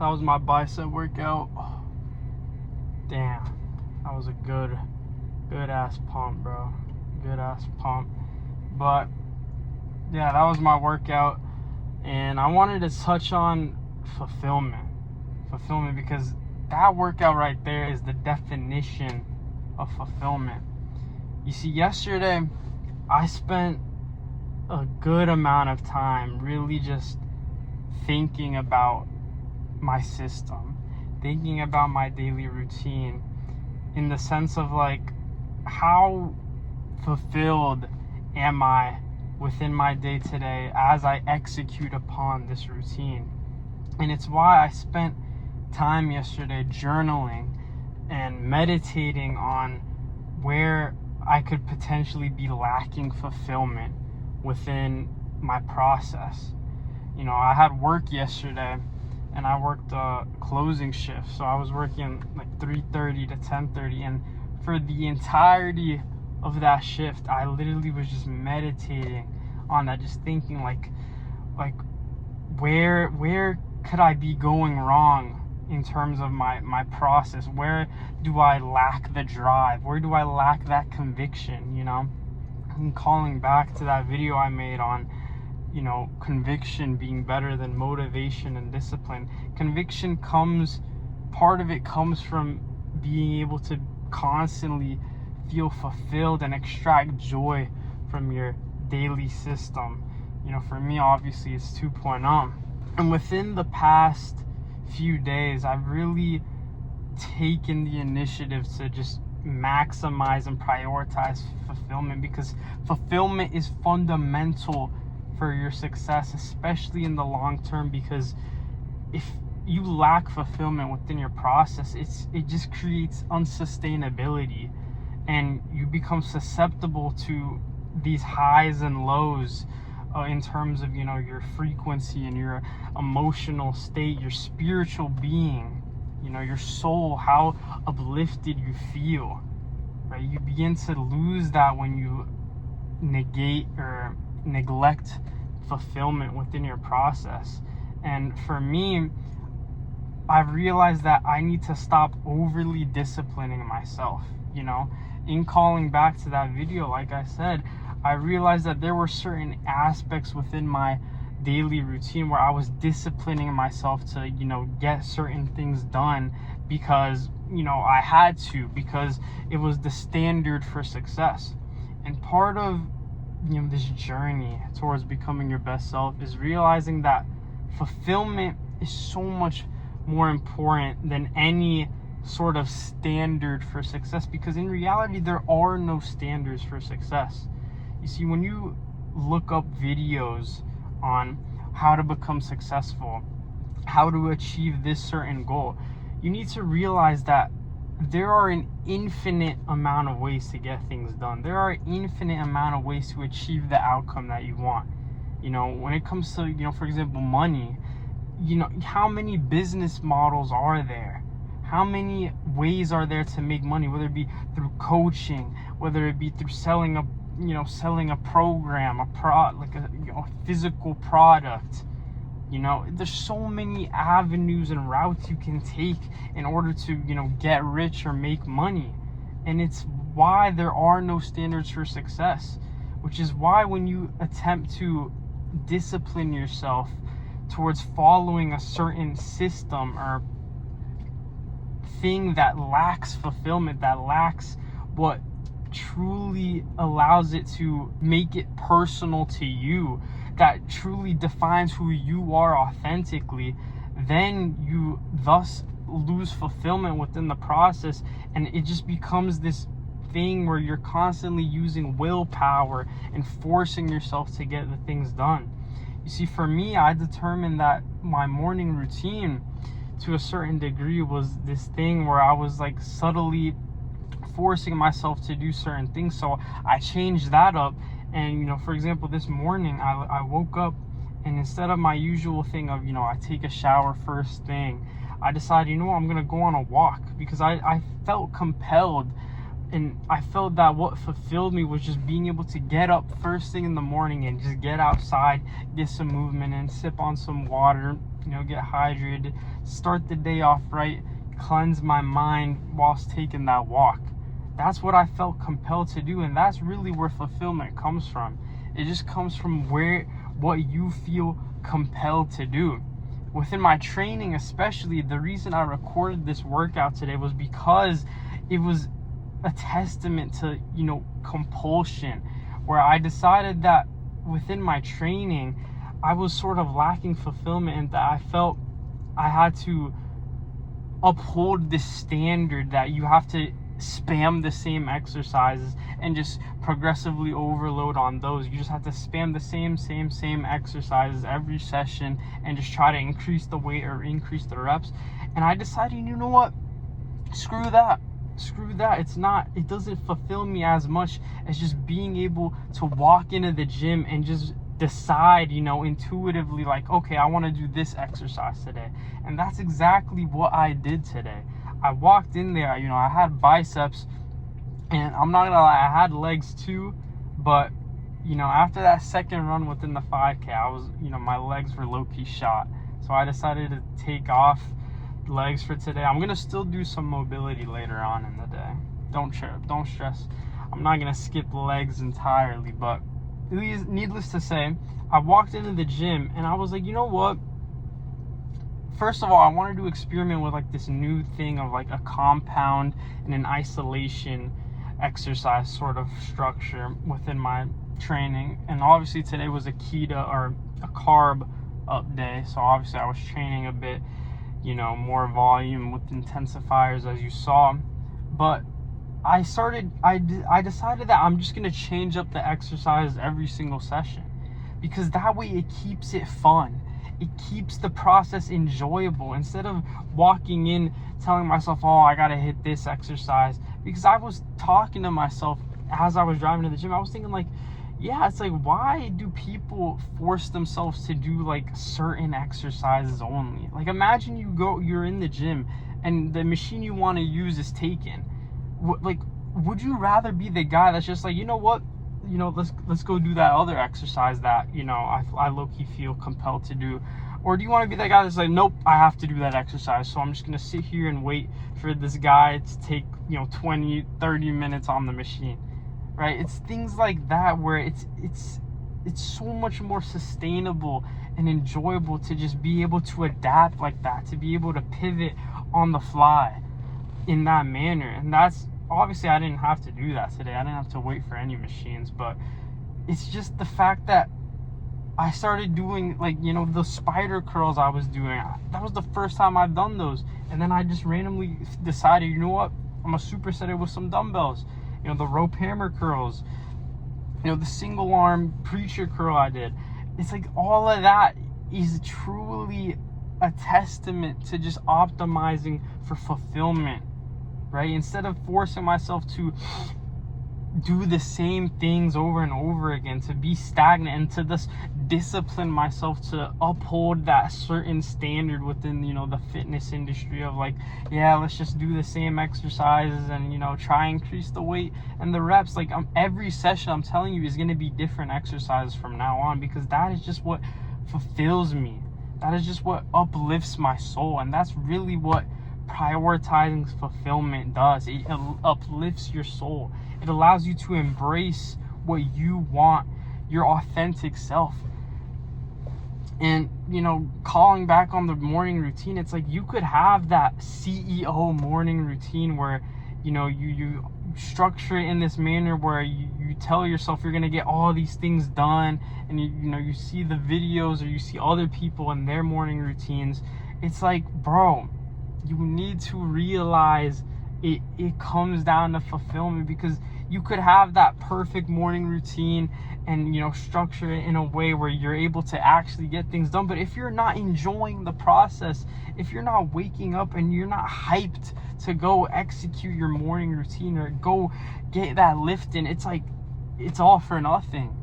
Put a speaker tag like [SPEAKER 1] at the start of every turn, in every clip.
[SPEAKER 1] That was my bicep workout. Oh, damn, that was a good ass pump, bro. Good ass pump. But yeah, that was my workout, and I wanted to touch on fulfillment because that workout right there is the definition of fulfillment. You see, yesterday I spent a good amount of time really just thinking about my system, thinking about my daily routine, in the sense of like, how fulfilled am I within my day today as I execute upon this routine. And it's why I spent time yesterday journaling and meditating on where I could potentially be lacking fulfillment within my process. You know, I had work yesterday, and I worked a closing shift, so I was working like 3:30 to 10:30, and for the entirety of that shift, I literally was just meditating on that, just thinking like where could I be going wrong in terms of my process? Where do I lack the drive? Where do I lack that conviction, you know? And calling back to that video I made on, you know, conviction being better than motivation and discipline. Conviction part of it comes from being able to constantly feel fulfilled and extract joy from your daily system. You know, for me, obviously, it's 2.0. And within the past few days, I've really taken the initiative to just maximize and prioritize fulfillment, because fulfillment is fundamental for your success, especially in the long term. Because if you lack fulfillment within your process, it just creates unsustainability, and you become susceptible to these highs and lows in terms of, you know, your frequency and your emotional state, your spiritual being, you know, your soul, how uplifted you feel, right? You begin to lose that when you negate or neglect fulfillment within your process. And for me, I've realized that I need to stop overly disciplining myself. You know, in calling back to that video, like I said, I realized that there were certain aspects within my daily routine where I was disciplining myself to, you know, get certain things done because, you know, I had to, because it was the standard for success. And part of, you know, this journey towards becoming your best self is realizing that fulfillment is so much more important than any sort of standard for success, because in reality there are no standards for success. You see, when you look up videos on how to become successful, how to achieve this certain goal, you need to realize that there are an infinite amount of ways to get things done. There are an infinite amount of ways to achieve the outcome that you want. You know, when it comes to, you know, for example, money, you know, how many business models are there? How many ways are there to make money, whether it be through coaching, whether it be through selling a program, a physical product. You know, there's so many avenues and routes you can take in order to, you know, get rich or make money. And it's why there are no standards for success, which is why when you attempt to discipline yourself towards following a certain system or thing that lacks fulfillment, that lacks what truly allows it to make it personal to you, that truly defines who you are authentically, then you thus lose fulfillment within the process, and it just becomes this thing where you're constantly using willpower and forcing yourself to get the things done. You see, for me, I determined that my morning routine to a certain degree was this thing where I was like subtly forcing myself to do certain things. So I changed that up. And, you know, for example, this morning I woke up, and instead of my usual thing of, you know, I take a shower first thing, I decided, you know what, I'm going to go on a walk, because I felt compelled, and I felt that what fulfilled me was just being able to get up first thing in the morning and just get outside, get some movement and sip on some water, get hydrated, start the day off right, cleanse my mind whilst taking that walk. That's what I felt compelled to do, and that's really where fulfillment comes from. It just comes from what you feel compelled to do. Within my training especially, the reason I recorded this workout today was because it was a testament to, compulsion, where I decided that within my training, I was sort of lacking fulfillment, and that I felt I had to uphold this standard that you have to spam the same exercises and just progressively overload on those. You just have to spam the same exercises every session and just try to increase the weight or increase the reps. And I decided, you know what? Screw that. It doesn't fulfill me as much as just being able to walk into the gym and just decide, intuitively, like, okay, I want to do this exercise today. And that's exactly what I did today. I walked in there, I had biceps, and I'm not gonna lie, I had legs too, but after that second run within the 5K, I was, my legs were low-key shot. So I decided to take off legs for today. I'm gonna still do some mobility later on in the day. Don't stress. I'm not gonna skip legs entirely, but needless to say, I walked into the gym and I was like, you know what? First of all, I wanted to experiment with like this new thing of like a compound and an isolation exercise sort of structure within my training. And obviously today was a keto or a carb up day, so obviously I was training a bit, more volume with intensifiers, as you saw. But I decided that I'm just gonna change up the exercise every single session, because that way it keeps it fun. It keeps the process enjoyable, instead of walking in telling myself, oh, I gotta hit this exercise. Because I was talking to myself as I was driving to the gym. I was thinking like, yeah, it's like, why do people force themselves to do like certain exercises only? Like, imagine you're in the gym and the machine you want to use is taken. Like, would you rather be the guy that's just like, you know what, let's go do that other exercise that I low-key feel compelled to do? Or do you want to be that guy that's like, nope, I have to do that exercise, so I'm just gonna sit here and wait for this guy to take 20-30 minutes on the machine, right? It's things like that where it's so much more sustainable and enjoyable to just be able to adapt like that, to be able to pivot on the fly in that manner. And that's obviously, I didn't have to do that today. I didn't have to wait for any machines, but it's just the fact that I started doing like, the spider curls I was doing. That was the first time I've done those. And then I just randomly decided, you know what, I'm gonna superset it with some dumbbells. The rope hammer curls, the single arm preacher curl I did. It's like all of that is truly a testament to just optimizing for fulfillment, right? Instead of forcing myself to do the same things over and over again, to be stagnant, and to just discipline myself to uphold that certain standard within the fitness industry of like, yeah, let's just do the same exercises and try and increase the weight and the reps. Like, every session, I'm telling you, is going to be different exercises from now on, because that is just what fulfills me. That is just what uplifts my soul, and that's really what prioritizing fulfillment does. It uplifts your soul. It allows you to embrace what you want, your authentic self. And calling back on the morning routine, it's like you could have that CEO morning routine where you structure it in this manner where you tell yourself you're gonna get all these things done, and you see the videos or you see other people in their morning routines. It's like, bro, you need to realize it comes down to fulfillment, because you could have that perfect morning routine and structure it in a way where you're able to actually get things done. But if you're not enjoying the process, if you're not waking up and you're not hyped to go execute your morning routine or go get that lift in, it's like, it's all for nothing.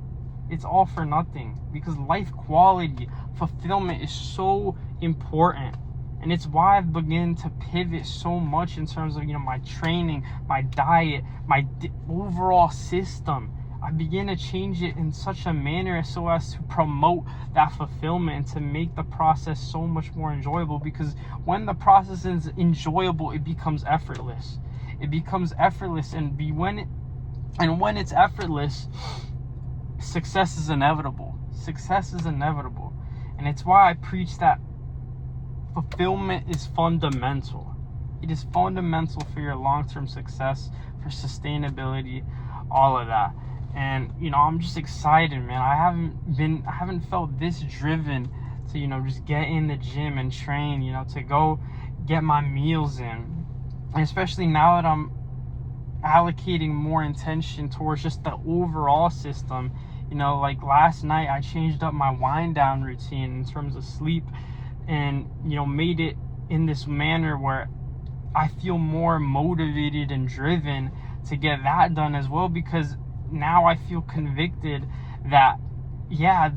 [SPEAKER 1] It's all for nothing, because life quality, fulfillment is so important. And it's why I've begun to pivot so much in terms of, my training, my diet, my overall system. I began to change it in such a manner so as to promote that fulfillment and to make the process so much more enjoyable. Because when the process is enjoyable, it becomes effortless. It becomes effortless, and when it's effortless, success is inevitable. Success is inevitable. And it's why I preach that fulfillment is fundamental. It is fundamental for your long-term success, for sustainability, all of that. And I'm just excited, man. I haven't felt this driven to just get in the gym and train, to go get my meals in. And especially now that I'm allocating more intention towards just the overall system. Like last night I changed up my wind down routine in terms of sleep, and made it in this manner where I feel more motivated and driven to get that done as well, because now I feel convicted that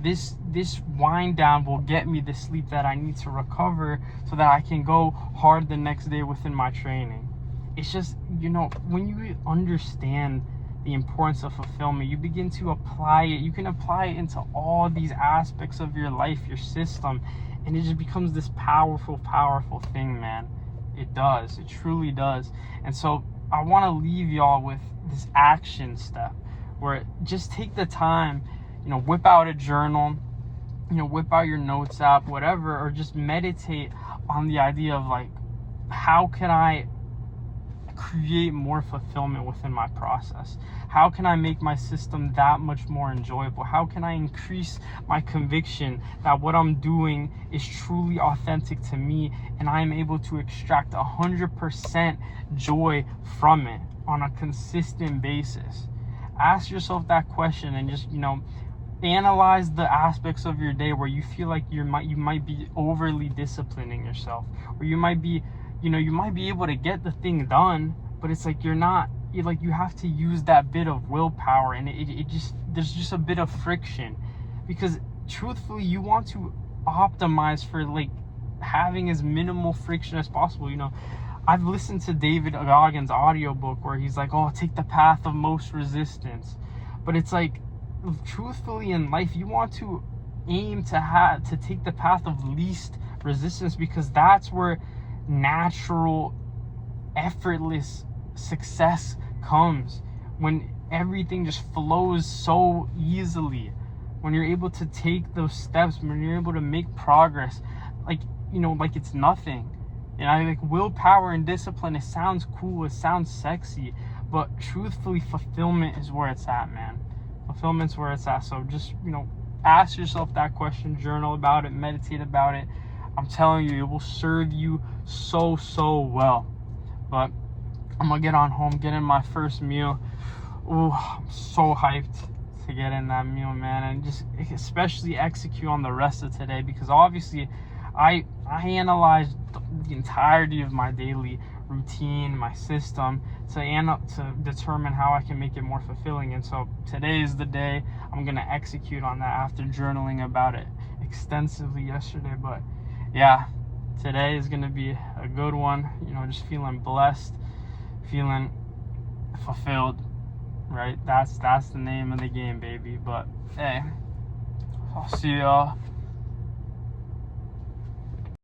[SPEAKER 1] this wind down will get me the sleep that I need to recover so that I can go hard the next day within my training. It's just, when you understand the importance of fulfillment, you begin to apply it. You can apply it into all these aspects of your life, your system, and it just becomes this powerful thing, man. It does. It truly does. And so I want to leave y'all with this action step where just take the time, whip out a journal, whip out your notes app, whatever, or just meditate on the idea of like, how can I create more fulfillment within my process? How can I make my system that much more enjoyable? How can I increase my conviction that what I'm doing is truly authentic to me and I am able to extract 100% joy from it on a consistent basis? Ask yourself that question and just, analyze the aspects of your day where you feel like you might be overly disciplining yourself, or you might be able to get the thing done, but it's like you have to use that bit of willpower, and there's just a bit of friction, because truthfully you want to optimize for like having as minimal friction as possible. I've listened to David Goggins' audiobook where he's like, take the path of most resistance, but it's like, truthfully in life you want to aim to take the path of least resistance, because that's where natural, effortless success comes, when everything just flows so easily, when you're able to take those steps, when you're able to make progress like it's nothing. Like willpower and discipline, it sounds cool, it sounds sexy, but truthfully fulfillment is where it's at, man. Fulfillment's where it's at. So just ask yourself that question, journal about it, meditate about it. I'm telling you, it will serve you so well. But I'm gonna get on home, get in my first meal. Ooh, I'm so hyped to get in that meal, man, and just especially execute on the rest of today, because obviously I analyzed the entirety of my daily routine, my system, to determine how I can make it more fulfilling. And so today is the day I'm gonna execute on that after journaling about it extensively yesterday. But yeah, today is gonna be a good one. Just feeling blessed, feeling fulfilled, right? That's the name of the game, baby. But hey, I'll see y'all